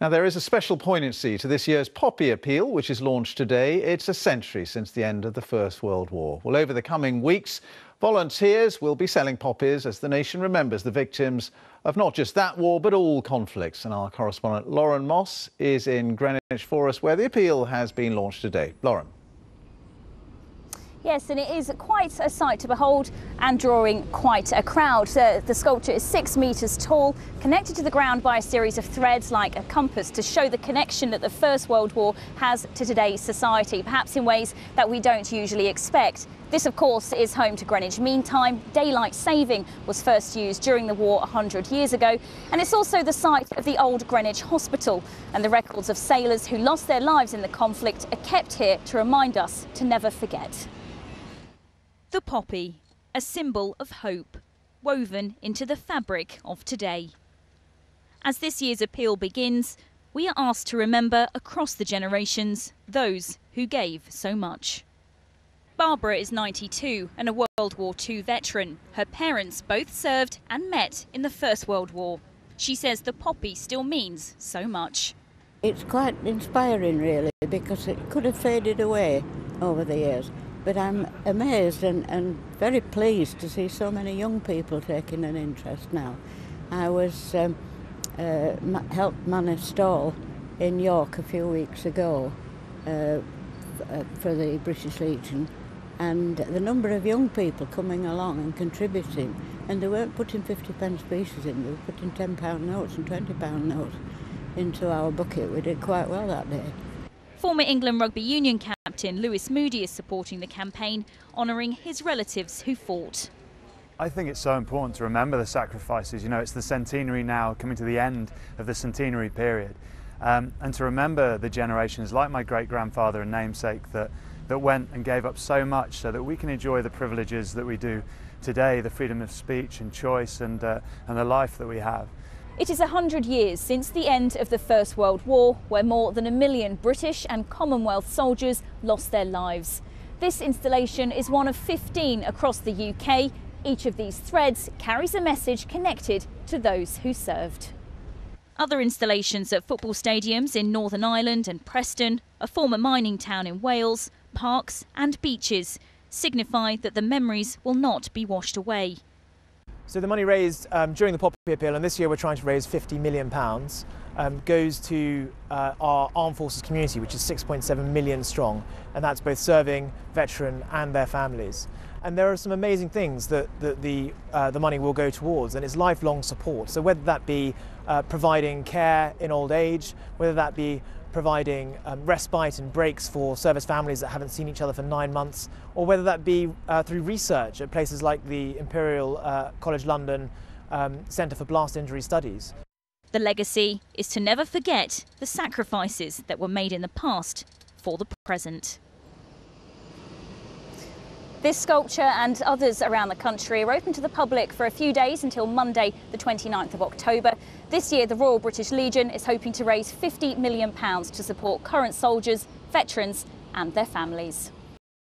Now, there is a special poignancy to this year's Poppy Appeal, which is launched today. It's a century since the end of the First World War. Well, over the coming weeks, volunteers will be selling poppies as the nation remembers the victims of not just that war, but all conflicts. And our correspondent Lauren Moss is in Greenwich for us, where the appeal has been launched today. Lauren. Yes, and it is quite a sight to behold and drawing quite a crowd. The sculpture is 6 metres tall, connected to the ground by a series of threads like a compass to show the connection that the First World War has to today's society, perhaps in ways that we don't usually expect. This, of course, is home to Greenwich Mean Time. Daylight saving was first used during the war 100 years ago, and it's also the site of the old Greenwich Hospital, and the records of sailors who lost their lives in the conflict are kept here to remind us to never forget. The poppy, a symbol of hope, woven into the fabric of today. As this year's appeal begins, we are asked to remember across the generations those who gave so much. Barbara is 92 and a World War II veteran. Her parents both served and met in the First World War. She says the poppy still means so much. It's quite inspiring, really, because it could have faded away over the years. But I'm amazed and very pleased to see so many young people taking an interest now. I was helped man a stall in York a few weeks ago for the British Legion, and the number of young people coming along and contributing, and they weren't putting 50p pieces in, they were putting £10 notes and £20 notes into our bucket. We did quite well that day. Former England Rugby Union captain Lewis Moody is supporting the campaign, honouring his relatives who fought. I think it's so important to remember the sacrifices. You know, it's the centenary now, coming to the end of the centenary period. And to remember the generations like my great-grandfather and namesake that went and gave up so much so that we can enjoy the privileges that we do today, the freedom of speech and choice and the life that we have. It is 100 years since the end of the First World War, where more than 1 million British and Commonwealth soldiers lost their lives. This installation is one of 15 across the UK. Each of these threads carries a message connected to those who served. Other installations at football stadiums in Northern Ireland and Preston, a former mining town in Wales, parks and beaches signify that the memories will not be washed away. So the money raised during the Poppy Appeal, and this year we're trying to raise £50 million, goes to our armed forces community, which is 6.7 million strong, and that's both serving, veteran and their families. And there are some amazing things that the money will go towards, and it's lifelong support. So whether that be providing care in old age, whether that be providing respite and breaks for service families that haven't seen each other for 9 months, or whether that be through research at places like the Imperial College London Centre for Blast Injury Studies. The legacy is to never forget the sacrifices that were made in the past for the present. This sculpture and others around the country are open to the public for a few days until Monday, the 29th of October. This year, the Royal British Legion is hoping to raise £50 million to support current soldiers, veterans and their families.